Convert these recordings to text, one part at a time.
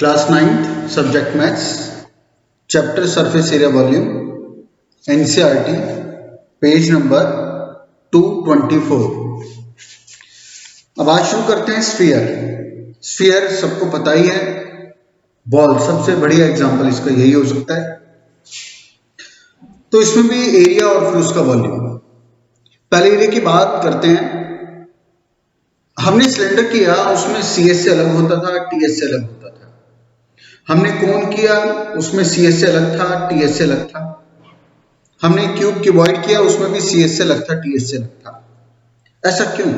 Class 9th subject maths chapter surface area volume NCERT page number 224। अब आज शुरू करते हैं स्फीयर। स्फीयर सबको पता ही है, बॉल सबसे बढ़िया एग्जांपल इसका यही हो सकता है। तो इसमें भी एरिया और फिर उसका वॉल्यूम। पहले एरिया की बात करते हैं। हमने सिलेंडर किया, उसमें सीएस से अलग होता था, टीएस से अलग होता था। हमने कोन किया, उसमें सीएस से अलग था, टीएस से अलग था। हमने क्यूब क्यूबॉइड किया, उसमें भी सीएस से अलग था, टीएस से अलग था। ऐसा क्यों?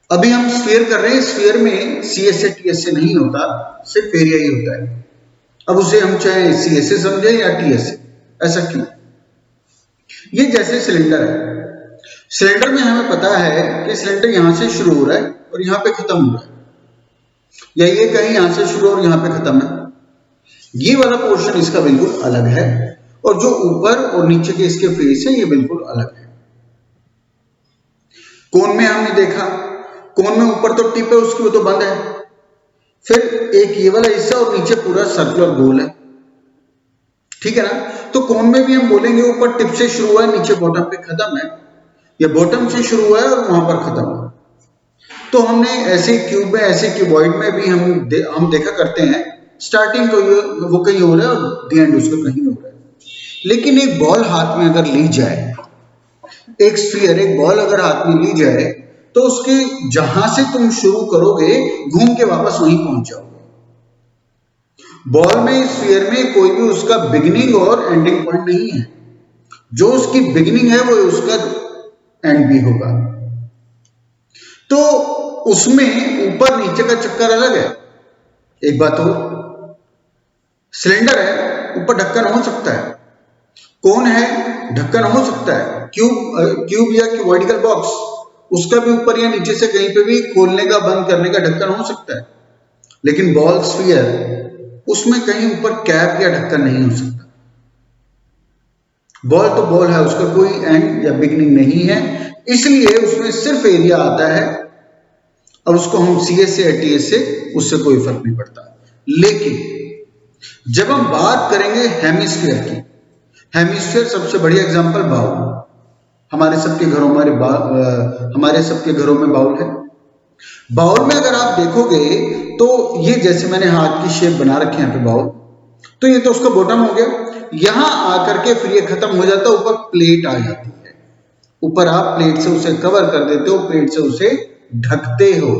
अभी हम स्फीयर कर रहे हैं, स्फीयर में सीएस से टीएस से नहीं होता, सिर्फ एरिया ही होता है। अब उसे हम चाहे सीएस से समझे या टीएस से, ऐसा क्यों? ये जैसे सिलेंडर है, सिलेंडर में हमें पता है कि सिलेंडर यहां से शुरू हो रहा है और यहां पे खत्म हो रहा है, या ये कहीं यहां से शुरू और यहां पे खत्म है। ये वाला पोर्शन इसका बिल्कुल अलग है और जो ऊपर और नीचे के इसके फेस है ये बिल्कुल अलग है। कोन में हमने देखा, कोन में ऊपर तो टिप है उसकी, वो तो बंद है। फिर एक ये वाला हिस्सा और नीचे पूरा सर्कुलर गोल है, ठीक है ना। तो कोन में भी हम बोलेंगे ऊपर टिप से शुरू हुआ है, नीचे बॉटम पे खत्म है, या बॉटम से शुरू हुआ है और वहां पर खत्म है। तो हमने ऐसे क्यूब में, ऐसे क्यूबॉइड में भी हम देखा करते हैं, स्टार्टिंग तो वो कहीं हो रहा है और द एंड उसका कहीं हो रहा है। लेकिन एक बॉल हाथ में अगर ली जाए, एक स्फीयर, एक बॉल अगर हाथ में ली जाए, तो उसके जहां से तुम शुरू करोगे घूम के वापस वहीं पहुंच जाओगे। बॉल में, स्फीयर में कोई भी उसका बिगिनिंग और एंडिंग पॉइंट नहीं है। जो उसकी बिगिनिंग है वो उसका एंड भी होगा। तो उसमें ऊपर नीचे का चक्कर अलग है। एक बात और, सिलेंडर है, ऊपर ढक्कन हो सकता है, कोन है, ढक्कन हो सकता है, क्यूब या क्यूबॉइडिकल बॉक्स, उसका भी ऊपर या नीचे से कहीं पे भी खोलने का बंद करने का ढक्कन हो सकता है। लेकिन बॉल, स्फीयर, उसमें कहीं ऊपर कैप या ढक्कन नहीं हो सकता। बॉल तो बॉल है, उसका कोई एंड या बिगिनिंग नहीं है, इसलिए उसमें सिर्फ एरिया आता है और उसको हम सीएस से या टीएस से, उससे कोई फर्क नहीं पड़ता। लेकिन जब हम बात करेंगे हेमिस्फीयर की, हेमिस्फीयर सबसे बढ़िया एग्जांपल बाउल। हमारे सबके घरों में बाउल है। बाउल में अगर आप देखोगे तो ये जैसे मैंने हाथ की शेप बना रखी है यहाँ पे बाउल, तो ये तो उसका बॉटम हो गया। यहां आकर के फिर ये खत्म हो जाता है, ऊपर प्लेट आ जाती है। ऊपर आप प्लेट से उसे कवर कर देते हो, प्लेट से उसे ढकते हो।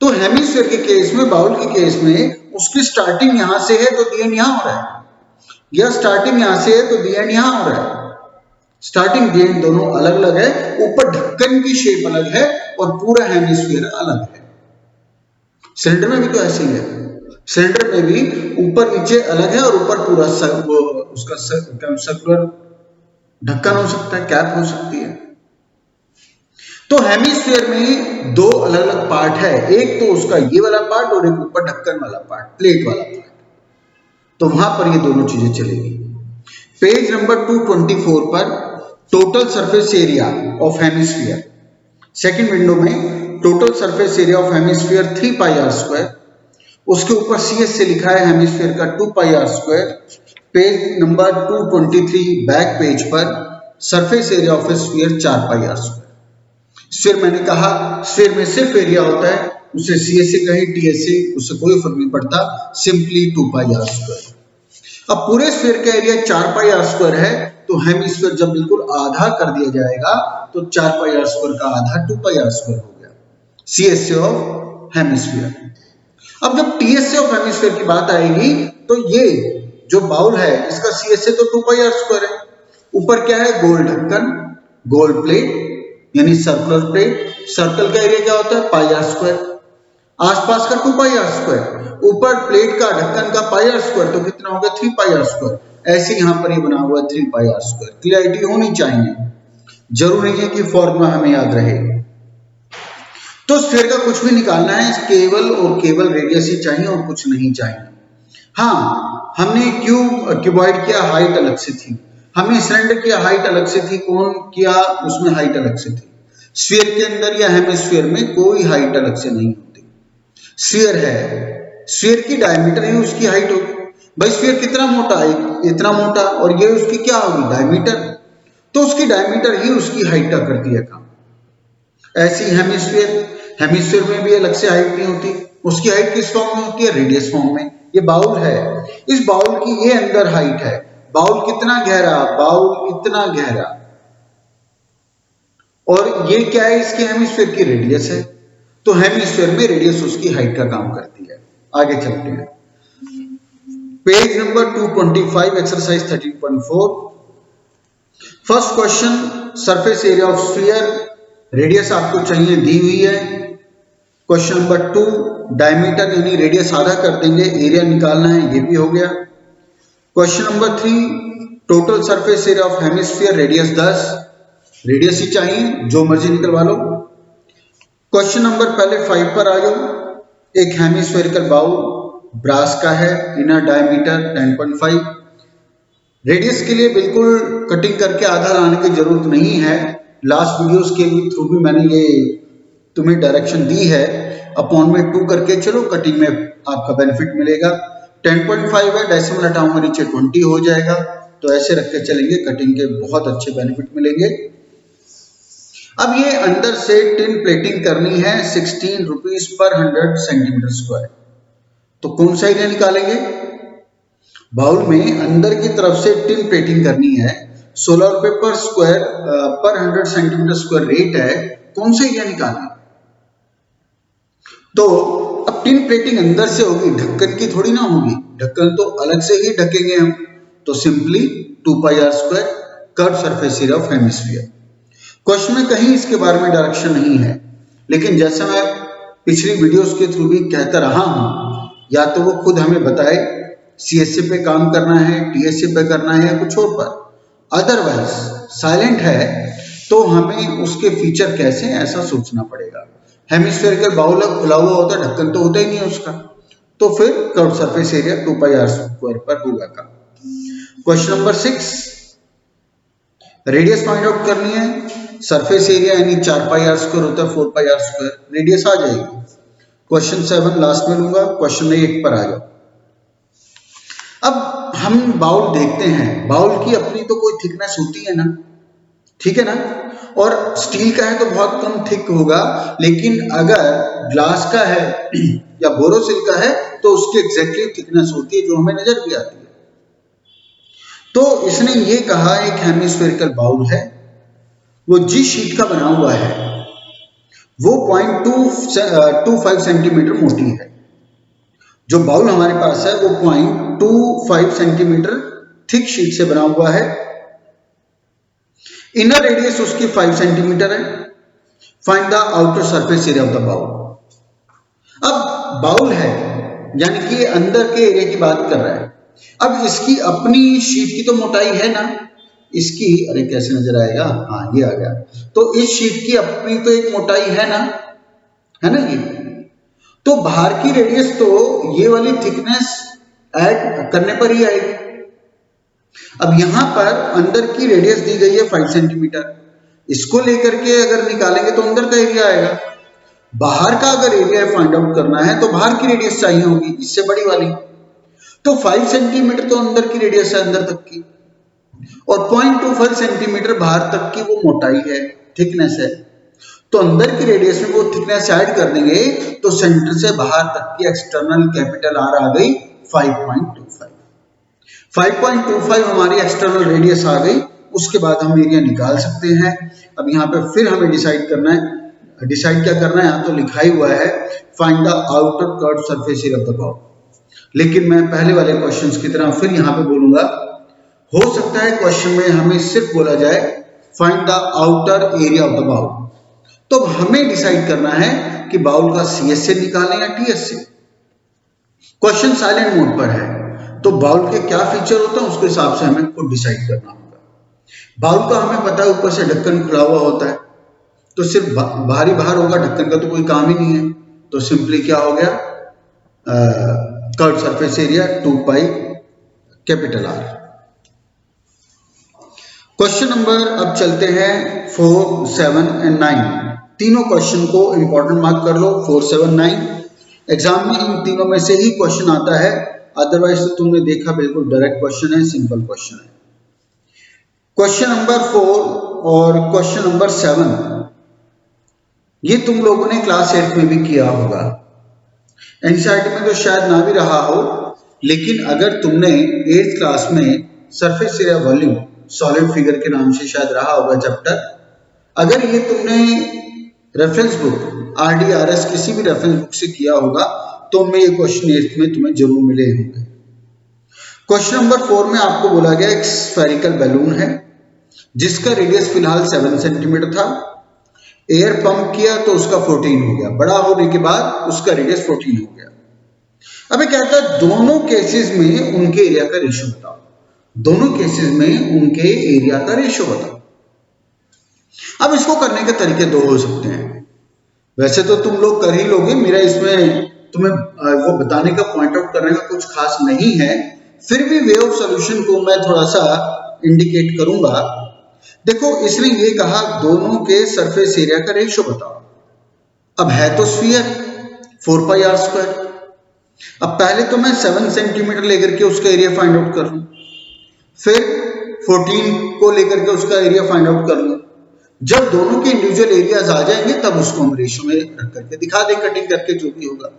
तो हेमिस्फीयर के केस में, बाउल के केस में, उसकी स्टार्टिंग यहां से है तो द एंड यहां हो रहा है, या स्टार्टिंग यहां से है तो द एंड यहां हो रहा है। स्टार्टिंग द एंड दोनों अलग अलग है, ऊपर ढक्कन की शेप अलग है और पूरा हेमिस्फीयर अलग है। सिलेंडर में भी तो ऐसे ही है, सिलेंडर में भी ऊपर नीचे अलग है और ऊपर पूरा उसका सर्कुलर ढक्कन हो सकता है, कैप हो सकती है। तो हेमिस्फीयर में दो अलग अलग पार्ट है, एक तो उसका ये वाला पार्ट और एक ऊपर ढक्कन वाला पार्ट, प्लेट वाला पार्ट। तो वहां पर ये दोनों चीजें चलेगी। पेज नंबर 224 पर total surface area of hemisphere, second window में total surface area of hemisphere 3 pi r square, उसके ऊपर सीएस से लिखा है हेमिस्फीयर का 2 pi r square. Page number 223 back page पर surface area of sphere 4 pi r square. Sphere मैंने कहा, स्फीयर में सिर्फ एरिया होता है, उसे सीएस से कहीं टीएस से, उससे कोई फर्क नहीं पड़ता, सिंपली 2 पाई आर स्क्वायर। अब पूरे स्फीयर का एरिया 4 पाई आर स्क्वायर है, तो हेमिस्फीयर जब बिल्कुल आधा कर दिया जाएगा तो 4 पाई आर स्क्वायर का आधा 2 पाई आर स्क्वायर हो गया, सीएस से ऑफ हेमिस्फीयर। अब जब टीएस से ऑफ हेमिस्फीयर की बात आएगी तो ये जो बाउल है इसका सीएस से तो 2 पाई आर स्क्वायर है। ऊपर क्या है? गोल ढक्कन, गोल प्लेट यानी सर्कुलर प्लेट। सर्कल का एरिया क्या होता है? पाई आर स्क्वायर। आसपास का 2 पाई आर स्क्वायर, ऊपर प्लेट का ढक्कन का पाई आर स्क्वायर, तो कितना हो गया? 3 पाई आर स्क्वायर। ऐसे यहां पर ये बना हुआ है 3 पाई आर स्क्वायर। क्लियरिटी होनी चाहिए, जरूरी नहीं है कि फॉर्मूला हमें याद रहे। तो स्फीयर का कुछ भी निकालना है, केवल और केवल रेडियस ही चाहिए और कुछ नहीं चाहिए। हाँ, हमने क्यूबॉइड किया, हाइट अलग से थी। हमने सिलेंडर किया, हाइट अलग से थी। कोन किया, उसमें हाइट अलग से थी। स्फीयर के अंदर या हेमिस्फीयर में कोई हाइट अलग से नहीं होती। स्फीयर है, स्फीयर की डायमीटर ही उसकी हाइट होगी। भाई स्फीयर कितना मोटा है, इतना मोटा, और ये उसकी क्या होगी, डायमीटर, तो उसकी डायमीटर ही उसकी हाइट का करती है काम। ऐसी हेमिस्फीयर, हेमिस्फीयर में भी अलग से हाइट नहीं होती, उसकी हाइट किस फॉर्म में होती है, रेडियस फॉर्म में। ये बाउल है, इस बाउल की ये अंदर हाइट है, बाउल कितना गहरा, बाउल इतना गहरा, और ये क्या है, इसके हेमिस्फीयर की रेडियस है, तो हेमिस्फीयर में रेडियस उसकी हाइट का काम करती है। आगे चलते हैं, page number 225, exercise 13.4। First question, surface area of sphere, radius आपको चाहिए दी हुई है। क्वेश्चन नंबर 2, डायमीटर यानी रेडियस आधा कर देंगे, एरिया निकालना है, ये भी हो गया। Question number 3, total surface area of hemisphere, radius 10, radius ही चाहिए, जो मर्जी निकलवा लो। क्वेश्चन नंबर पहले 5 पर आ जाओ, एक हेमिस्फेरिकल बाउल ब्रास का है, इनर डायमीटर 10.5, रेडियस के लिए बिल्कुल कटिंग करके आधा लाने की जरूरत नहीं है, लास्ट वीडियोस के थ्रू भी मैंने ये तुम्हें डायरेक्शन दी है, अपॉन में 2 करके चलो, कटिंग में आपका बेनिफिट मिलेगा। 10.5 है, डेसिमल हटाऊंगा नीचे 20 हो जाएगा, तो ऐसे रख के चलेंगे, कटिंग के बहुत अच्छे बेनिफिट मिलेंगे। अब ये अंदर से टिन प्लेटिंग करनी है 16 रुपीज पर 100 सेंटीमीटर स्क्वायर, तो कौन सा एरिया निकालेंगे, बाउल में अंदर की तरफ से टिन प्लेटिंग करनी है, 16 रुपए पर स्क्वायर पर 100 सेंटीमीटर स्क्वायर रेट है, कौन सा एरिया निकालना। तो अब टिन प्लेटिंग अंदर से होगी, ढक्कन की थोड़ी ना होगी, ढक्कन तो अलग से ही ढकेंगे हम, तो simply 2 pi r square curve surface area of hemisphere. Question में कहीं इसके बारे में डायरेक्शन नहीं है, लेकिन जैसे मैं पिछली वीडियोस के थ्रू भी कहता रहा हूं, या तो वो खुद हमें बताए सीएससी पे काम करना है, टीएससी पे करना है, या कुछ और पर, अदरवाइज साइलेंट है तो हमें उसके फीचर कैसे, ऐसा सोचना पड़ेगा। हेमिस्फेरिकल बाउल खुला हुआ होता है, ढक्कन तो होता ही नहीं है उसका, तो फिर curve surface area 2 pi r square पर होगा का। Question number 6, radius find out करनी है, सरफेस एरिया यानी 4 पाई आर स्क्वायर होता है, 4 पाई आर स्क्वायर, रेडियस आ जाएगी। क्वेश्चन 7 लास्ट में लूंगा, क्वेश्चन 8 पर आ जाओ। अब हम बाउल देखते हैं, बाउल की अपनी तो कोई थिकनेस होती है ना, ठीक है ना, और स्टील का है तो बहुत कम थिक होगा, लेकिन अगर ग्लास का है या बोरोसिल का है तो उसकी एग्जैक्टली थिकनेस होती है, जो हमें नजर भी आती है। तो इसने ये कहा एक हेमिस्फेरिकल बाउल है, वो जिस शीट का बना हुआ है वो 0.25 सेंटीमीटर मोटी है, जो बाउल हमारे पास है वो 0.25 सेंटीमीटर थिक शीट से बना हुआ है, इनर रेडियस उसकी 5 सेंटीमीटर है, find the outer surface area of the bowl. अब बाउल है यानी कि अंदर के एरिया की बात कर रहा है, अब इसकी अपनी शीट की तो मोटाई है ना, इसकी, अरे कैसे नजर आएगा, हाँ ये आ गया, तो इस शीट की अपनी तो एक मोटाई है ना, है ना ये, तो बाहर की रेडियस तो ये वाली थिकनेस ऐड करने पर ही आएगी। अब यहां पर अंदर की रेडियस दी गई है 5 सेंटीमीटर, इसको लेकर के अगर निकालेंगे तो अंदर का एरिया आएगा, बाहर का अगर एरिया फाइंड आउट करना है तो बाहर की रेडियस चाहिए होगी इससे बड़ी वाली, तो 5 सेंटीमीटर तो अंदर की रेडियस है अंदर तक की, और 0.25 सेंटीमीटर बाहर तक की वो मोटाई है, थिकनेस है, तो अंदर की रेडियस में वो थिकनेस ऐड कर देंगे तो सेंटर से बाहर तक की एक्सटर्नल कैपिटल आर आ गई 5.25। 5.25 हमारी एक्सटर्नल रेडियस आ गई, उसके बाद हम एरिया निकाल सकते हैं। अब यहाँ पे फिर हमें डिसाइड करना है, डिसाइड क्या करना है, यहाँ तो लिखा ही हुआ है find the outer curve surface area of the bowl, लेकिन मैं पहले वाले क्वेश्चंस की तरह फिर यहाँ पे बोलूंगा, हो सकता है क्वेश्चन में हमें सिर्फ बोला जाए find the outer area of the bowl, तो हमें डिसाइड करना है कि बाउल का सीएस से निकालें या टीएस से। क्वेश्चन साइलेंट मोड पर है, तो बाउल के क्या फीचर होते हैं उसके हिसाब से हमें खुद डिसाइड करना होगा। बाउल का हमें पता है ऊपर से ढक्कन खुला हुआ होता है, तो सिर्फ बाहरी बाहर होगा, ढक्कन का तो कोई काम ही नहीं है, तो सिंपली क्या हो गया, curve surface area 2 pi capital R. Question number अब चलते हैं 4, 7 एंड 9, तीनों क्वेश्चन को इंपॉर्टेंट मार्क कर लो, 4, 7, 9। एग्जाम में इन तीनों में से ही क्वेश्चन आता है, अदरवाइज तो तुमने देखा बिल्कुल डायरेक्ट क्वेश्चन है, सिंपल क्वेश्चन है। क्वेश्चन नंबर 4 और क्वेश्चन नंबर 7 ये तुम लोगों ने क्लास 8 में भी किया होगा। एनसीईआरटी में तो शायद ना भी रहा हो, लेकिन अगर तुमने 8th क्लास में surface area volume solid figure के नाम से शायद रहा होगा चैप्टर, अगर ये तुमने रेफरेंस बुक आरडीआरएस किसी भी रेफरेंस बुक से किया होगा तो उनमें ये क्वेश्चन 8th में तुम्हें जरूर मिले होंगे। क्वेश्चन नंबर 4 में आपको बोला गया एक स्फेरिकल बैलून है जिसका रेडियस फिलहाल 7 सेंटीमीटर था, एयर पंप किया तो उसका 14 हो गया, बड़ा होने के बाद उसका रेडियस 14 हो गया। अब कहता है दोनों केसेस में उनके एरिया का रेशियो बताओ, दोनों केसेस में उनके एरिया का रेशियो बताओ। अब इसको करने के तरीके दो हो सकते हैं, वैसे तो तुम लोग कर ही लोगे, मेरा इसमें तुम्हें वो बताने का पॉइंट आउट करने का कुछ खास नहीं है, फिर भी वे ऑफ सॉल्यूशन को मैं थोड़ा सा इंडिकेट करूंगा। देखो इसने ये कहा दोनों के सरफेस एरिया का रेशियो बताओ। अब है तो स्फीयर 4 पाई आर स्क्वायर, अब पहले तो मैं 7 सेंटीमीटर लेकर के उसका एरिया फाइंड आउट कर लूं, फिर 14 को लेकर के उसका एरिया फाइंड आउट कर लूं। जब दोनों के इंडिविजुअल एरियाज आ जाएंगे तब उसको हम रेशियो में रख करके दिखा दें, कटिंग करके जो भी होगा।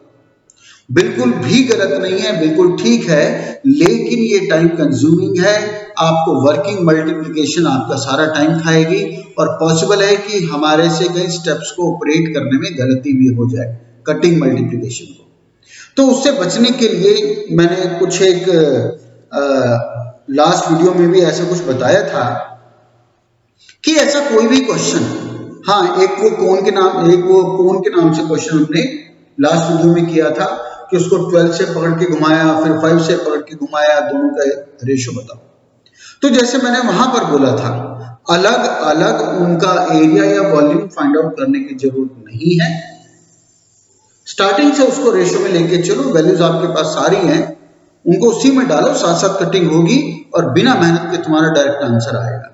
बिल्कुल भी गलत नहीं है, बिल्कुल ठीक है, लेकिन ये टाइम कंज्यूमिंग है, आपको वर्किंग मल्टीप्लिकेशन आपका सारा टाइम खाएगी और पॉसिबल है कि हमारे से कई स्टेप्स को ऑपरेट करने में गलती भी हो जाए कटिंग मल्टीप्लिकेशन को। तो उससे बचने के लिए मैंने कुछ एक लास्ट वीडियो में भी ऐसा कुछ बताया था कि ऐसा कोई भी क्वेश्चन, हाँ एक वो कोन के नाम से क्वेश्चन हमने लास्ट वीडियो में किया था कि उसको 12 से पकड़ के घुमाया, फिर 5 से पकड़ के घुमाया, दोनों का रेशियो बताओ। तो जैसे मैंने वहां पर बोला था अलग अलग उनका एरिया या वॉल्यूम फाइंड आउट करने की जरूरत नहीं है, स्टार्टिंग से उसको रेशियो में लेके चलो, वैल्यूज आपके पास सारी हैं, उनको उसी में डालो, साथ साथ कटिंग होगी और बिना मेहनत के तुम्हारा डायरेक्ट आंसर आएगा।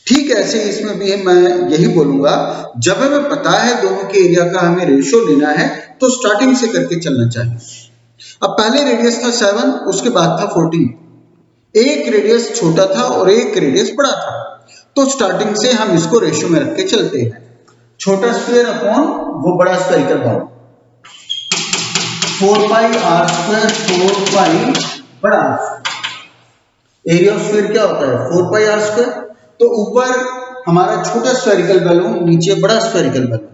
ठीक ऐसे इसमें भी मैं यही बोलूंगा, जब हमें पता है दोनों के एरिया का हमें रेशियो लेना है तो स्टार्टिंग से करके चलना चाहिए। अब पहले रेडियस था 7, उसके बाद था 14, एक रेडियस छोटा था और एक रेडियस बड़ा था, तो स्टार्टिंग से हम इसको रेशियो में रख के चलते हैं। छोटा स्फीयर अपॉन वो बड़ा spherical bowl, 4 pi r square 4 pi बड़ा एरिया ऑफ स्फीयर क्या होता है 4 पाई आर स्क्वायर। तो ऊपर हमारा छोटा स्फेरिकल बैलून, नीचे बड़ा स्फेरिकल बैलून,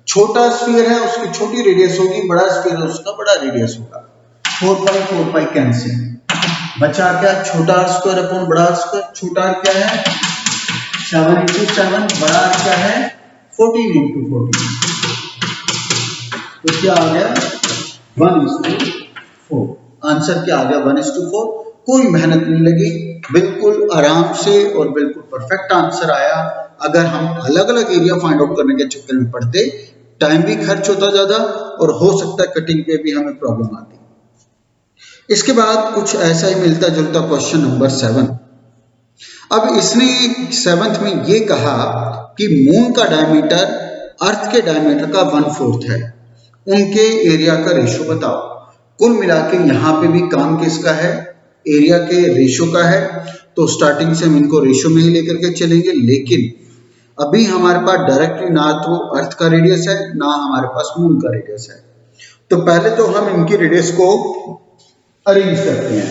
छोटा स्फीयर है उसकी छोटी रेडियस होगी, बड़ा स्फीयर है उसका बड़ा रेडियस होगा, 4 पाई कैंसिल, बचा क्या छोटा आर स्क्वायर अपॉन बड़ा आर स्क्वायर। छोटा आर क्या है 7 into 7, बड़ा आर क्या है 14 into 14, तो क्या आ गया 1:4। आंसर क्या आ गया 1:4। कोई मेहनत नहीं लगी, बिल्कुल आराम से और बिल्कुल परफेक्ट आंसर आया। अगर हम अलग अलग एरिया फाइंड आउट करने के चक्कर में पड़ते, टाइम भी खर्च होता ज्यादा और हो सकता है कटिंग पे भी हमें प्रॉब्लम आती। इसके बाद कुछ ऐसा ही मिलता जुलता क्वेश्चन नंबर 7। अब इसने 7th में ये कहा कि मून का डायमीटर अर्थ के डायमीटर का 1/4 है, उनके एरिया का रेशियो बताओ। कुल मिला के यहाँ पे भी काम किसका है, एरिया के रेशियो का है, तो स्टार्टिंग से हम इनको रेशियो में ही लेकर के चलेंगे। लेकिन अभी हमारे पास डायरेक्टली ना तो अर्थ का रेडियस है ना हमारे पास मून का रेडियस है, तो पहले तो हम इनकी रेडियस को अरेंज करते हैं।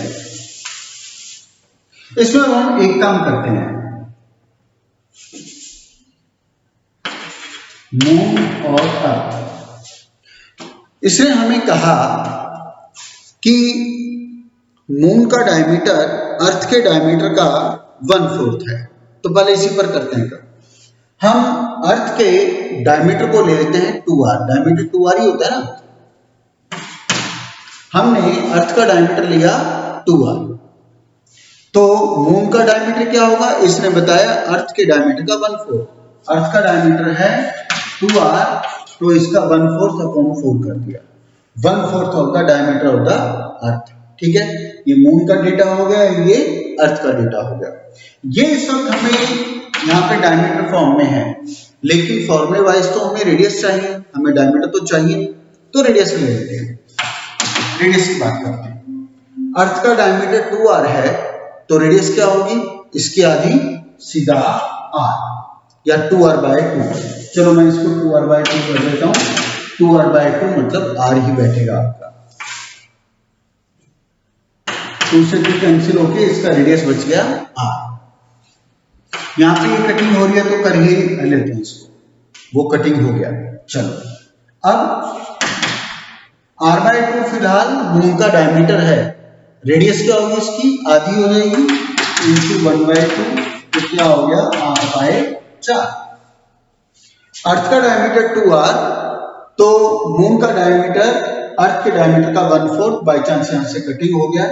इसमें हम एक काम करते हैं, मून और अर्थ। इसने हमें कहा कि मून का डायमीटर अर्थ के डायमीटर का 1/4 है, तो पहले इसी पर करते हैं। हम अर्थ के डायमीटर को ले लेते हैं 2r, डायमीटर 2r ही होता है ना, हमने अर्थ का डायमीटर लिया 2r, तो मून का डायमीटर क्या होगा, इसने बताया अर्थ के डायमीटर का 1/4, अर्थ का डायमीटर है 2r, तो इसका 1/4 अपॉन 4 कर दिया, 1/4 of the diameter of the earth. ठीक है, ये मून का डेटा हो गया, ये अर्थ का डेटा हो गया। ये इस वक्त हमें यहाँ पे डायमीटर फॉर्म में है, लेकिन फॉर्मूले वाइज तो हमें रेडियस चाहिए, हमें डायमीटर तो चाहिए नहीं, तो रेडियस ले लेते हैं। रेडियस की बात करते हैं। अर्थ का डायमीटर 2r है तो रेडियस क्या होगी, इसकी आधी सीधा r या 2r/2। चलो मैं इसको 2r/2 कर देता हूं। 2r/2 मतलब r ही बैठेगा आपका। 2 से 2 कैंसिल होके इसका रेडियस बच गया r। यहां पे ये कटिंग हो रही है तो कर ही लेते हैं इसको, वो कटिंग हो गया। चलो अब r/2 फिलहाल मून का डायमीटर है, रेडियस क्या होगी इसकी आधी हो जाएगी इंटू 1/2 तो क्या हो गया r/4। अर्थ का डायमीटर 2r तो मून का डायमीटर अर्थ के डायमीटर का 1/4, बाई चांस यहां से कटिंग हो गया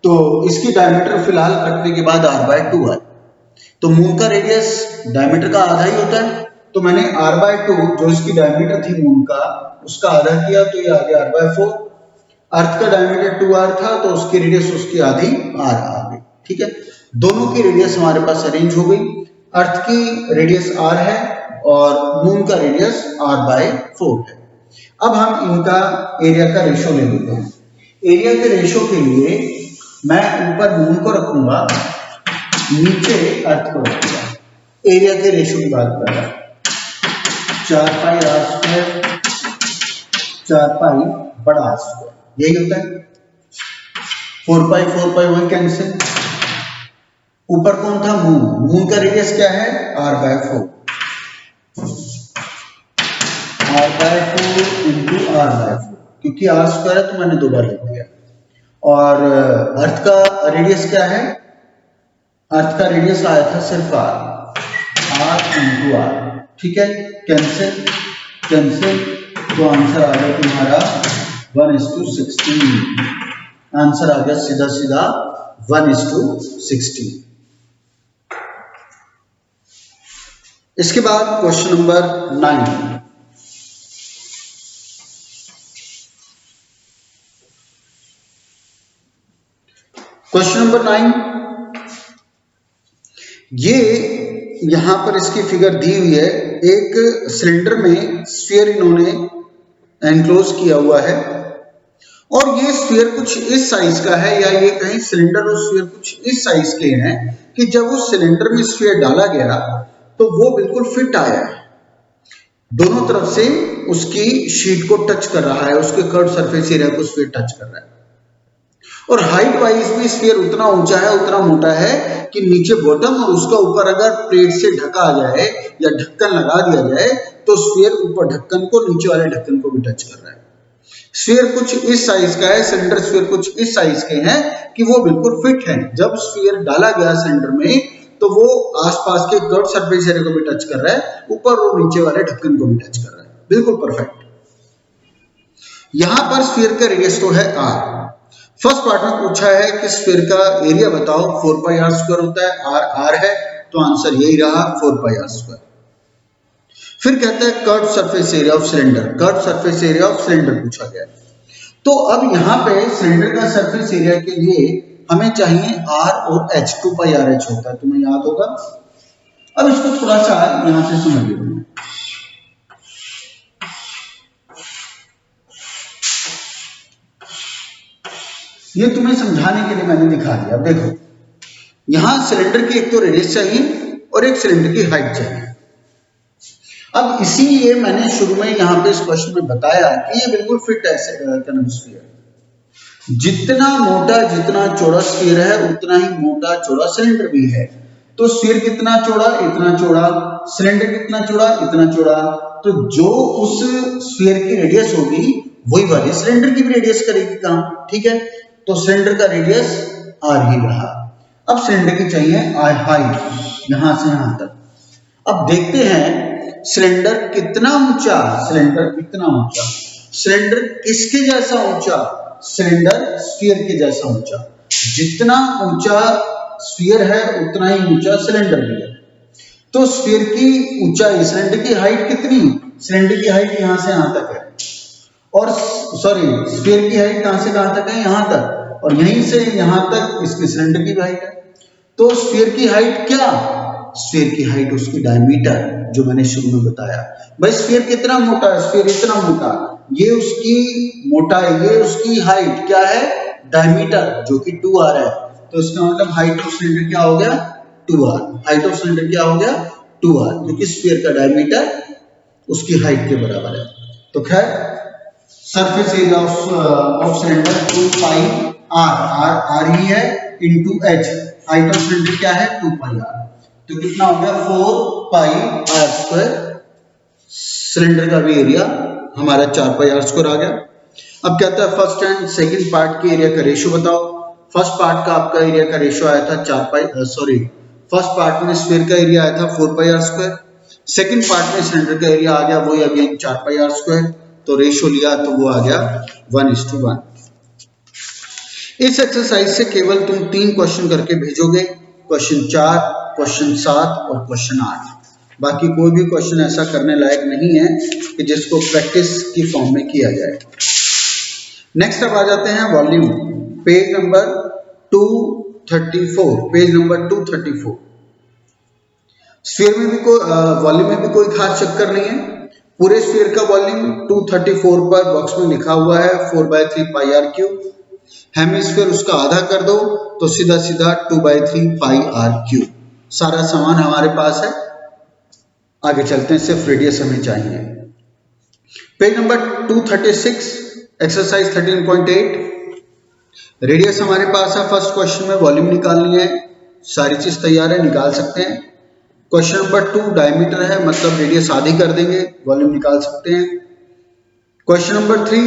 तो इसकी डायमीटर फिलहाल कटने के बाद r/2 है। तो मून का रेडियस डायमीटर का आधा ही होता है, तो मैंने r/2 जो इसकी डायमीटर थी मून का उसका आधा किया तो ये आ गया r/4। अर्थ का डायमीटर 2r था तो उसकी रेडियस उसकी आधी r आ गई। ठीक है, दोनों की रेडियस हमारे पास अरेंज हो गई। अर्थ की रेडियस r है और मून का रेडियस r/4 है। अब हम इनका एरिया का रेशो ले लेते हैं। एरिया के रेशो के लिए मैं ऊपर मून को रखूंगा, नीचे अर्थ को रखूंगा। एरिया के रेशो की बात कर रहा है 4πr², 4π बड़ा r², यही होता है। 4π वही कैंसिल। ऊपर कौन था मून, मून का रेडियस क्या है r/4, r/4 इंटू r/4, क्योंकि r² है तो मैंने 2 बार लिख दिया। और अर्थ का रेडियस क्या है, अर्थ का रेडियस आया था सिर्फ r इंटू r। ठीक है, कैंसिल कैंसिल तो आंसर आ गया तुम्हारा 1:16। आंसर आ गया सीधा सीधा 1:16। इसके बाद क्वेश्चन नंबर 9। क्वेश्चन नंबर 9, ये यहां पर इसकी फिगर दी हुई है। एक सिलेंडर में स्फीयर इन्होंने एनक्लोज किया हुआ है और ये स्फीयर कुछ इस साइज का है, या ये कहीं सिलेंडर और स्फीयर कुछ इस साइज के हैं कि जब उस सिलेंडर में स्फीयर डाला गया तो वो बिल्कुल फिट आया है, दोनों तरफ से उसकी शीट को टच कर रहा है, उसके कर्व सरफेस एरिया को स्फीयर टच कर रहा है। और हाइट वाइज भी स्फीयर उतना ऊंचा है, उतना मोटा है कि नीचे बॉटम और उसका ऊपर अगर प्लेट से ढका जाए या ढक्कन लगा दिया जाए तो स्फीयर ऊपर ढक्कन को, नीचे वाले ढक्कन को भी टच कर रहा है। स्फीयर कुछ इस साइज का है, सिलेंडर स्फीयर कुछ इस साइज के हैं कि वो बिल्कुल फिट है। जब स्फीयर डाला गया सिलेंडर में तो वो आसपास के कर्व सरफेस एरिया को भी टच कर रहा है, ऊपर और नीचे वाले ढक्कन को भी टच कर रहा है, बिल्कुल परफेक्ट। यहां पर स्फीयर का रेडियस तो है r। फर्स्ट पार्ट में पूछा है कि स्फीयर का एरिया बताओ, 4πr² होता है, r है तो आंसर यही रहा 4πr²। फिर कहता है curve surface area of cylinder, curve surface area of cylinder पूछा गया है। तो अब यहाँ पे सिलेंडर का सरफेस एरिया के लिए हमें चाहिए r और h, 2πrh होता है, तुम्हें याद होगा। अब इसको थोड़ा सा यहां से समझ लीजिए। ये तुम्हें समझाने के लिए मैंने दिखा दिया। देखो यहां सिलेंडर की एक तो रेडियस चाहिए और एक सिलेंडर की हाइट चाहिए। अब इसीलिए मैंने शुरू में यहां पे इस क्वेश्चन में बताया कि ये बिल्कुल फिट है स्फीयर। जितना मोटा जितना चौड़ा स्फीयर है उतना ही मोटा चौड़ा सिलेंडर भी है। तो स्फीयर कितना चौड़ा, इतना चौड़ा, सिलेंडर कितना चौड़ा, इतना चौड़ा। तो जो उस स्फीयर की रेडियस होगी वही वाली सिलेंडर की भी रेडियस करेगी काम। ठीक है, तो सिलेंडर का रेडियस r ही रहा। अब सिलेंडर की चाहिए हाइट यहां से यहां तक। अब देखते हैं सिलेंडर कितना ऊंचा, सिलेंडर कितना ऊंचा, सिलेंडर किसके जैसा ऊंचा, सिलेंडर स्फीयर के जैसा ऊंचा। जितना ऊंचा स्फीयर है उतना ही ऊंचा सिलेंडर भी है। तो स्फीयर की ऊंचाई, सिलेंडर की हाइट कितनी, सिलेंडर की हाइट यहां से यहां तक है, और सॉरी स्फीयर की हाइट कहां से कहां तक है, यहां तक, और यहीं से यहां तक इसकी सिलेंडर की हाइट है। तो स्फीयर की हाइट क्या, स्फीयर की हाइट उसकी डायमीटर, जो मैंने शुरू में बताया। भाई स्फीयर कितना मोटा है, स्फीयर इतना मोटा, ये उसकी मोटाई, ये उसकी हाइट क्या है, डायमीटर, जो कि 2r है। तो इसका मतलब हाइट ऑफ सिलेंडर क्या हो गया, 2r। हाइट ऑफ सिलेंडर क्या हो गया, 2r, क्योंकि स्फीयर का डायमीटर उसकी हाइट के बराबर है। तो खैर surface area of cylinder 2 pi r ही है into h। Height of cylinder क्या है, 2 पाई r। तो कितना हो गया, 4 पाई r स्क्वायर। सिलेंडर का भी एरिया हमारा 4 पाई r स्क्वायर आ गया। अब कहता है फर्स्ट एंड सेकंड पार्ट के एरिया का रेशियो बताओ। फर्स्ट पार्ट का आपका एरिया का रेशियो आया था 4 पाई, फर्स्ट पार्ट में स्फीयर का एरिया आया था 4 पाई r स्क्वायर। सेकंड पार्ट में सिलेंडर का एरिया आ गया वही अगेन 4 पाई r स्क्वायर। तो रेशियो लिया तो वो आ गया 1:1। इस एक्सरसाइज से केवल तुम 3 क्वेश्चन करके भेजोगे, क्वेश्चन 4, क्वेश्चन 7 और क्वेश्चन 8। बाकी कोई भी क्वेश्चन ऐसा करने लायक नहीं है कि जिसको प्रैक्टिस की फॉर्म में किया जाए। नेक्स्ट अब आ जाते हैं volume, page number 234, page number 234। Sphere में भी कोई वॉल्यूम में भी कोई खास चक्कर नहीं है। पूरे स्फीयर का वॉल्यूम 234 पर बॉक्स में लिखा हुआ है 4/3 पाई r क्यूब। हेमिस्फीयर उसका आधा कर दो तो सीधा सीधा 2/3 पाई r क्यूब। सारा सामान हमारे पास है। आगे चलते हैं, सिर्फ रेडियस हमें चाहिए। Page number 236, exercise 13.8। रेडियस हमारे पास है। फर्स्ट क्वेश्चन में वॉल्यूम निकालनी है, सारी चीज तैयार है, निकाल सकते हैं। क्वेश्चन नंबर 2 डायमीटर है, मतलब रेडियस आधी कर देंगे, वॉल्यूम निकाल सकते हैं। क्वेश्चन नंबर 3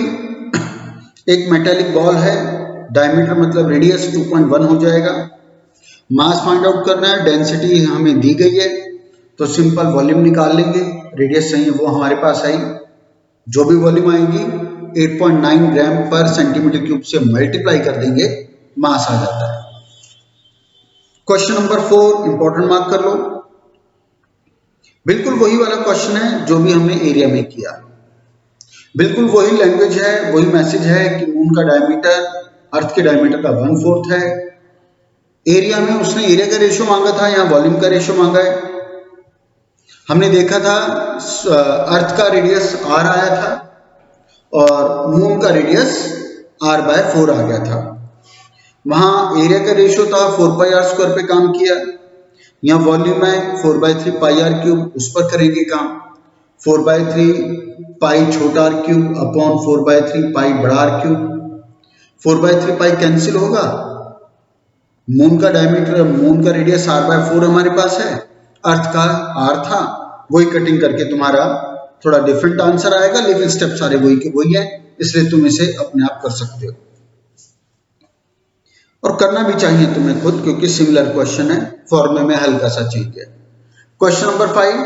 एक मेटेलिक बॉल है, डायमीटर मतलब रेडियस 2.1 हो जाएगा। मास फाइंड आउट करना है, डेंसिटी हमें दी गई है तो सिंपल वॉल्यूम निकाल लेंगे। रेडियस सही है वो हमारे पास आई, जो भी वॉल्यूम आएगी 8.9 ग्राम पर सेंटीमीटर क्यूब से मल्टीप्लाई कर देंगे, मास आ जाता है। क्वेश्चन नंबर 4 इंपॉर्टेंट मार्क कर लो। बिल्कुल वही वाला क्वेश्चन है जो भी हमने एरिया में किया, बिल्कुल वही लैंग्वेज है, वही मैसेज है कि मून का डायमीटर अर्थ के डायमीटर का 1/4 है। एरिया में उसने एरिया का रेशियो मांगा था, यहाँ वॉल्यूम का रेशियो मांगा है। हमने देखा था अर्थ का रेडियस r आया था और मून का रेडियस r/4 आ गया था। वहां एरिया का रेशियो था 4 पाई r स्क्वायर पे काम किया। यहाँ वॉल्यूम है 4/3 पाई r क्यूब, उस पर करेंगे काम। 4/3 पाई छोटा r क्यूब अपॉन 4/3 पाई बड़ा r क्यूब। 4/3 पाई कैंसिल होगा, मून का डायमीटर, मून का रेडियस r/4 हमारे पास है, अर्थ का r था, वही कटिंग करके तुम्हारा थोड़ा डिफरेंट आंसर आएगा, लेकिन स्टेप सारे वही के वही है, इसलिए तुम इसे अपने आप कर सकते हो और करना भी चाहिए तुम्हें खुद, क्योंकि सिमिलर क्वेश्चन है, फॉर्मूले में हल्का सा चेंज है। Question number 5,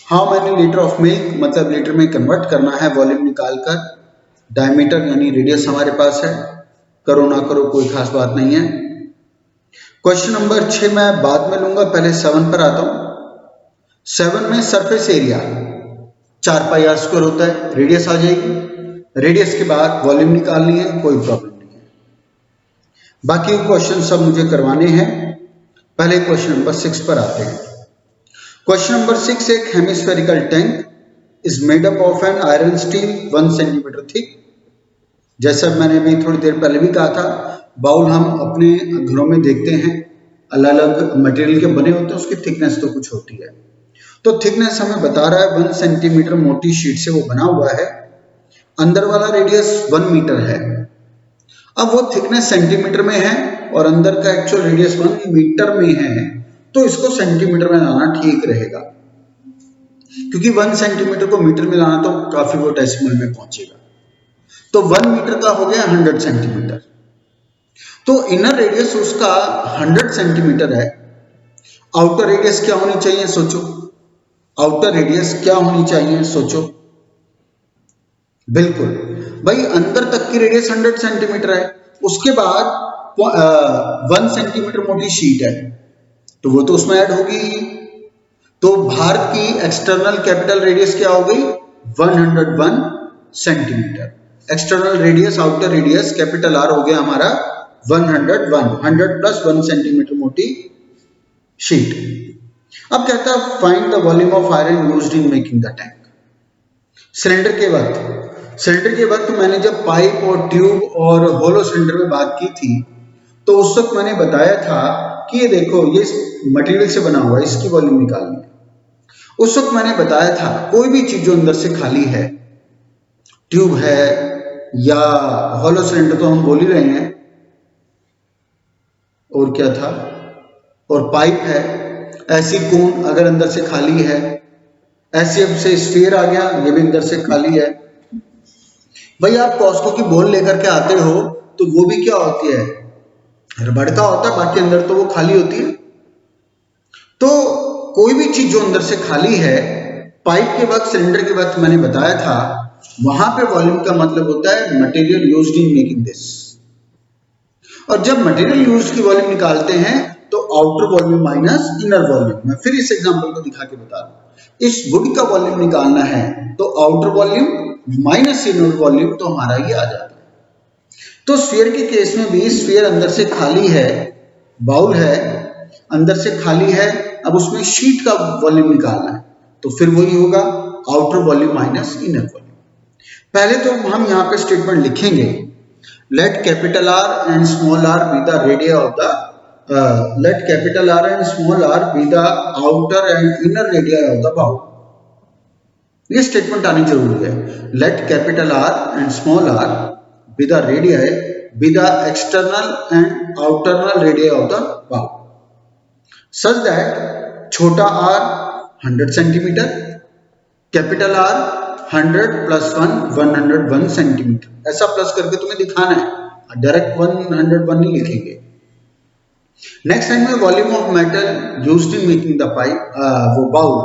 how many litre of milk, मतलब लीटर में कन्वर्ट करना है वॉल्यूम निकालकर। डायमीटर यानी रेडियस हमारे पास है, करो ना करो कोई खास बात नहीं है। क्वेश्चन नंबर 6 मैं बाद में लूंगा, पहले 7 पर आता हूं। 7 में सरफेस एरिया 4 पाई r स्क्वायर होता है, रेडियस आ जाएगी, रेडियस के बाद वॉल्यूम निकालनी है, कोई प्रॉब्लम नहीं है। बाकी क्वेश्चन सब मुझे करवाने हैं। पहले क्वेश्चन नंबर 6 पर आते हैं। क्वेश्चन नंबर 6, एक hemispherical tank is made up of an iron steel 1 centimetre thick. जैसा मैंने भी थोड़ी देर पहले भी कहा था, बाउल हम अपने घरों में देखते हैं अलग अलग मटेरियल के बने होते हैं, उसकी थिकनेस तो कुछ होती है। तो थिकनेस हमें बता रहा है 1 सेंटीमीटर मोटी शीट से वो बना हुआ है, अंदर वाला रेडियस 1 मीटर है। अब वो थिकनेस सेंटीमीटर में है और अंदर का एक्चुअल रेडियस 1 मीटर में है, तो इसको सेंटीमीटर में लाना ठीक रहेगा, क्योंकि 1 सेंटीमीटर को मीटर में लाना तो काफी वो डेसिमल में पहुंचेगा। तो 1 मीटर का हो गया 100 सेंटीमीटर। तो इनर रेडियस उसका 100 सेंटीमीटर है। आउटर रेडियस क्या होनी चाहिए सोचो, आउटर रेडियस क्या होनी चाहिए सोचो। बिल्कुल भाई, अंदर तक की रेडियस 100 सेंटीमीटर है, उसके बाद 1 सेंटीमीटर मोटी शीट है, तो वो तो उसमें ऐड होगी। तो भारत की एक्सटर्नल कैपिटल रेडियस क्या हो गई, 101 centimetre. External radius, outer radius capital R हो गया हमारा 101, 100 प्लस 1 सेंटीमीटर मोटी शीट। अब कहता है find the volume of iron used in making the tank. Cylinder के वक्त सिलेंडर के वक्त मैंने जब पाइप और ट्यूब और होलो सिलेंडर में बात की थी तो उस वक्त मैंने बताया था कि ये देखो ये मटेरियल से बना हुआ है, इसकी वॉल्यूम निकालनी है। उस वक्त मैंने बताया था कोई भी चीज जो अंदर से खाली है, ट्यूब है या होलो सिलेंडर तो हम बोल ही रहे हैं, और क्या था, और पाइप है, ऐसी कोन अगर अंदर से खाली है, ऐसे अब से स्फीयर आ गया, ये भी अंदर से खाली है। भाई आप कॉस्को की बॉल लेकर के आते हो तो वो भी क्या होती है, रबड़ का होता है, बाकी अंदर तो वो खाली होती है। तो कोई भी चीज जो अंदर से खाली है, पाइप के वक्त सिलेंडर के वक्त मैंने बताया था, वहां पे वॉल्यूम का मतलब होता है material used in making this. और जब मटेरियल यूज की वॉल्यूम निकालते हैं तो outer volume minus inner volume. मैं फिर इस एग्जांपल को दिखा के बता रहा हूं। इस वुड का वॉल्यूम निकालना है तो outer volume minus inner volume, तो हमारा ये आ जाता है। तो स्फीयर के केस में भी स्फीयर अंदर से खाली है, बाउल है, अंदर से खाली है, अब उसमें शीट का वॉल्यूम निकालना है तो फिर वही होगा outer volume minus inner volume. पहले तो हम यहाँ पे स्टेटमेंट लिखेंगे, let capital R and small r be the radii of the let capital R and small r be the outer and inner radii of the bowl। ये statement आनी जरूरी है। let capital R and small r be the radii be the external and outer radii of the bowl such that छोटा r 100 centimetre, capital R 100 + 1 101 centimetre, ऐसा plus करके तुम्हें दिखाना है, डायरेक्ट 101 नहीं लिखेंगे। नेक्स्ट लाइन में volume of metal used in making the pipe वो bowl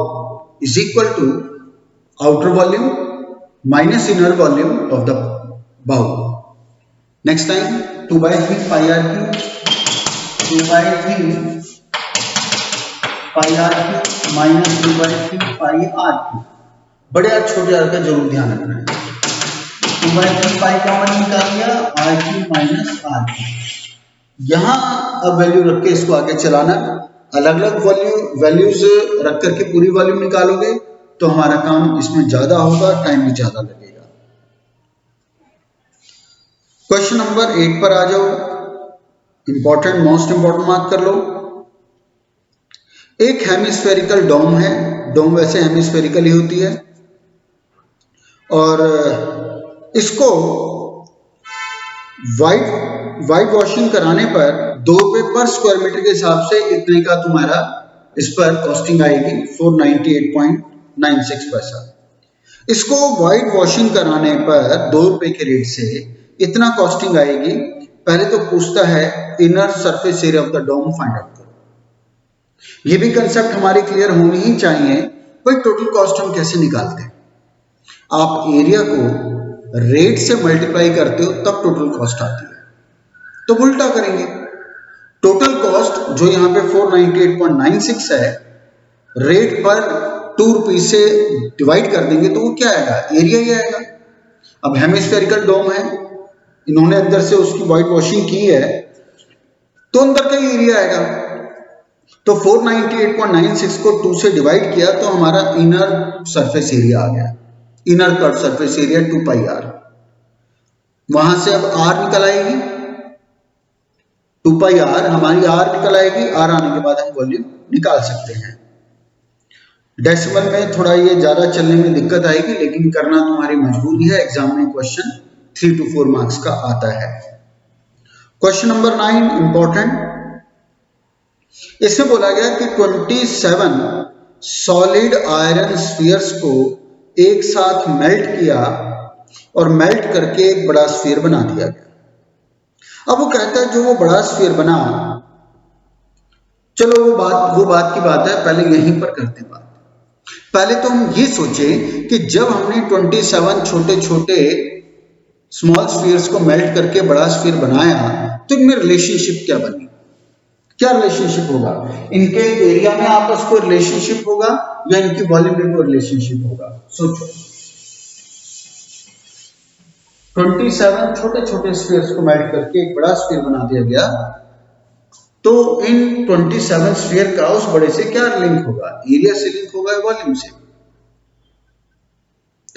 is equal to outer volume minus inner volume of the bowl. Next line 2/3 pi r cube, 2/3 pi r cube minus 2/3 pi r cube. बड़े और छोटे are का जरूर ध्यान रखना है। 2/3 pi common निकाल लिया, r cube minus r cube. यहाँ अब वैल्यू रख के इसको आगे चलाना, अलग अलग वैल्यूज रख करके पूरी वॉल्यूम निकालोगे तो हमारा काम इसमें ज्यादा होगा, टाइम भी ज्यादा लगेगा। क्वेश्चन नंबर 8 पर आ जाओ, इंपॉर्टेंट, मोस्ट इंपॉर्टेंट मार्क कर लो। एक हेमिस्फेरिकल डोम है, डोम वैसे हेमिस्फेरिकल ही होती है, और इसको वाइट वॉशिंग कराने पर 2 रुपए पर स्क्वायर मीटर के हिसाब से इतने का तुम्हारा इस पर कॉस्टिंग आएगी 498.96 पैसा। इसको वाइट वॉशिंग कराने पर 2 रुपए के रेट से इतना कॉस्टिंग आएगी। पहले तो पूछता है inner surface area of the dome find out करो। ये भी कंसेप्ट हमारी क्लियर होनी ही चाहिए। भाई टोटल कॉस्ट हम कैसे निकालते हैं, आप एरिया को रेट से मल्टीप्लाई करते हो तब टोटल कॉस्ट आती है, तो उल्टा करेंगे। टोटल कॉस्ट जो यहाँ पे 498.96 है, रेट पर 2 रुपीज से डिवाइड कर देंगे तो वो क्या आएगा, एरिया ही आएगा। अब हेमिस्फेरिकल डोम है, इन्होंने अंदर से उसकी व्हाइट वॉशिंग की है तो अंदर का एरिया आएगा। तो 498.96 को 2 से डिवाइड किया तो हमारा इनर सरफेस एरिया आ गया, इनर कर्व सरफेस एरिया 2 पाई r। वहां से अब r निकल आएगी, 2 पाई r हमारी r निकल आएगी। r आने के बाद हम वॉल्यूम निकाल सकते हैं। डेसिमल में थोड़ा ये ज्यादा चलने में दिक्कत आएगी, लेकिन करना तुम्हारी मजबूरी है, एग्जाम में क्वेश्चन 3 to 4 मार्क्स का आता है। क्वेश्चन नंबर 9 इंपॉर्टेंट, इसमें बोला गया कि 27 सॉलिड आयरन स्फीयर्स को एक साथ मेल्ट किया और मेल्ट करके एक बड़ा स्फीयर बना दिया गया। अब वो कहता है जो वो बड़ा स्फीयर बना, चलो वो बात की बात है, पहले यहीं पर करते हैं बात। पहले तो हम ये सोचें कि जब हमने 27 छोटे छोटे स्मॉल स्फीयर्स को मेल्ट करके बड़ा स्फीयर बनाया तो इनमें रिलेशनशिप क्या बनी, क्या रिलेशनशिप होगा, इनके एरिया में आपस को रिलेशनशिप होगा या इनकी वॉल्यूम में कोई रिलेशनशिप होगा। सोचो 27 छोटे छोटे स्फीयर्स को मेल्ट करके एक बड़ा स्फीयर बना दिया गया, तो इन 27 स्फीयर का उस बड़े से क्या लिंक होगा, एरिया से लिंक होगा या वॉल्यूम से।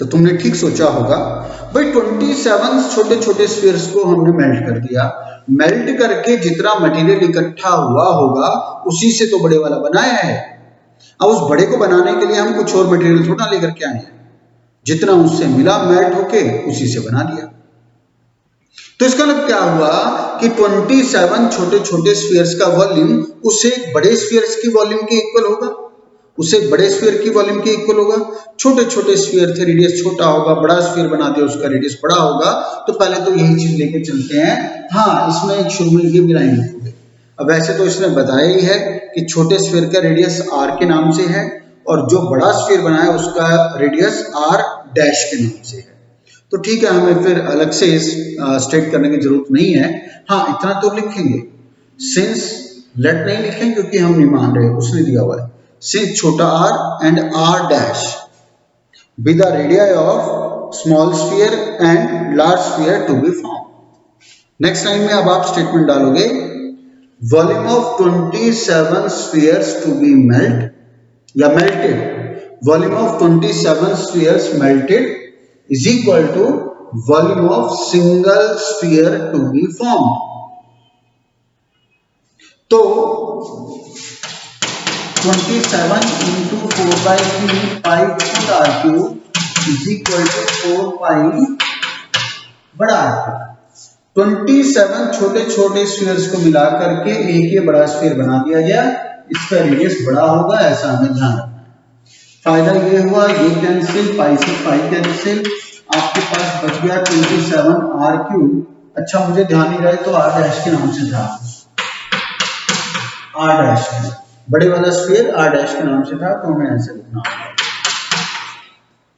तो तुमने ठीक सोचा होगा भाई 27 छोटे छोटे स्फीयर्स को हमने मेल्ट कर दिया, मेल्ट करके जितना मटेरियल इकट्ठा हुआ होगा उसी से तो बड़े वाला बनाया है। अब उस बड़े को बनाने के लिए हम कुछ और मटेरियल थोड़ा लेकर के आए हैं, जितना उससे मिला मेल्ट होके उसी से बना दिया। तो इसका मतलब क्या हुआ कि 27 छोटे छोटे स्फीयर्स का वॉल्यूम उसे बड़े स्फीयर्स की वॉल्यूम के इक्वल होगा, उसे बड़े स्फीयर की वॉल्यूम के इक्वल होगा। छोटे छोटे स्फीयर थे, रेडियस छोटा होगा, बड़ा स्फीयर बना दिया उसका रेडियस बड़ा होगा। तो पहले तो यही चीज लेके चलते हैं। हाँ, इसमें एक शुरू में ये भी लाइन लिखोगे। अब वैसे तो इसने बताया ही है कि छोटे स्फीयर का रेडियस r के नाम से है और जो बड़ा स्फीयर बनाया उसका रेडियस r डैश के नाम से है। तो ठीक है, हमें फिर अलग से स्टेट करने की जरूरत नहीं है। हाँ, इतना तो लिखेंगे, सिंस लेट नहीं लिखेंगे क्योंकि हम नहीं मान रहे, उसने दिया हुआ है since छोटा r and r dash be the radii of small sphere and large sphere to be formed. Next line में अब आप स्टेटमेंट डालोगे volume of 27 spheres to be melt या melted, volume of 27 spheres melted is equal to volume of single sphere to be formed. तो 27 into 4 by 3 pi r cube is equal to 4 pi बड़ा r। 27 छोटे छोटे spheres को मिला करके एक ये बड़ा स्फीयर बना दिया गया, इसका रेडियस बड़ा होगा, ऐसा हमें ध्यान रखना है। फायदा ये हुआ, ये कैंसिल, पाई से पाई कैंसिल, आपके पास बच गया 27 r क्यूब। अच्छा, मुझे ध्यान नहीं रहे तो r डैश के नाम से था, r डैश के बड़े वाला स्फीयर r डैश के नाम से था, तो हमें ऐसे लिखना होगा।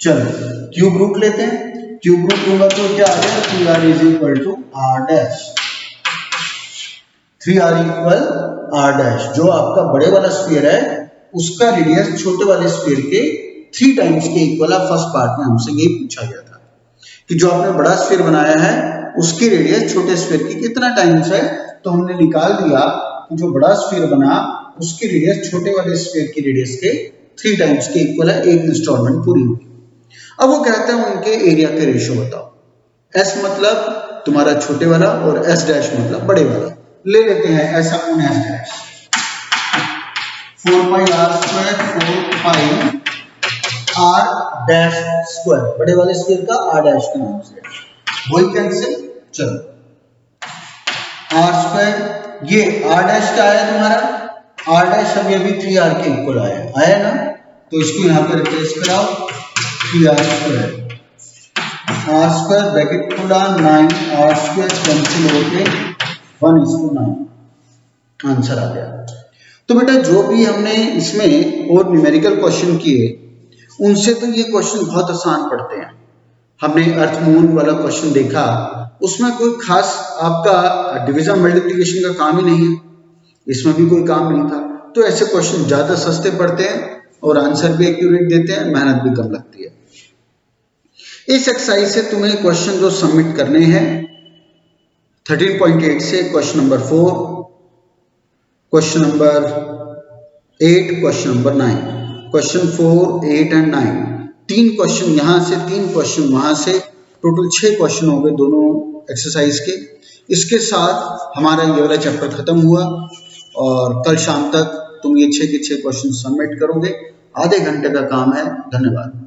चलो क्यूब रूट लेते हैं, क्यूब रूट लूंगा तो क्या आ जाएगा 3r is equal to r dash, 3r equal r dash. जो आपका बड़े वाला स्फीयर है उसका रेडियस छोटे वाले स्फीयर के 3 टाइम्स के इक्वल है। फर्स्ट पार्ट में हमसे यही पूछा गया था कि जो आपने बड़ा स्फीयर बनाया है उसकी रेडियस छोटे स्फीयर की कितना टाइम्स है, तो हमने निकाल दिया कि जो बड़ा स्फीयर बना उसकी रेडियस छोटे वाले स्फीयर की रेडियस के 3 टाइम्स के इक्वल है, एक इंस्टॉलमेंट पूरी होगी। अब वो कहते हैं उनके एरिया के रेशियो बताओ। S मतलब तुम्हारा छोटे वाला और S डैश मतलब बड़े वाला। ले लेते हैं ऐसा उन S डैश 4 पाई r स्क्वायर 4 पाई r डैश स्क्वायर, बड़े वाले स्क्वायर का r डैश के नाम से, वही कैंसिल। चलो r स्क्वायर, ये r डैश का आया तुम्हारा, r डैश अब ये भी 3r के इक्वल आया ना, तो इसको यहाँ पे रिप्लेस कराओ 3r square, r square bracket खुला 9r स्क्वायर कैंसिल होके 1:9 आंसर आ गया। तो बेटा जो भी हमने इसमें और न्यूमेरिकल क्वेश्चन किए उनसे तो ये क्वेश्चन बहुत आसान पड़ते हैं। हमने अर्थ मून वाला क्वेश्चन देखा, उसमें कोई खास आपका डिवीजन मल्टीप्लिकेशन का काम ही नहीं है, इसमें भी कोई काम नहीं था। तो ऐसे क्वेश्चन ज्यादा सस्ते पड़ते हैं और आंसर भी एक्यूरेट देते हैं, मेहनत भी कम लगती है। इस एक्सरसाइज से तुम्हें क्वेश्चन जो सबमिट करने हैं 13.8 से question number 4, question number 8, question number 9, question 4, 8 and 9, 3 question यहाँ से 3 क्वेश्चन वहां से, टोटल 6 क्वेश्चन हो गए दोनों एक्सरसाइज के। इसके साथ हमारा ये वाला चैप्टर खत्म हुआ और कल शाम तक तुम ये 6 के 6 क्वेश्चन सबमिट करोगे। आधे घंटे का काम है। धन्यवाद।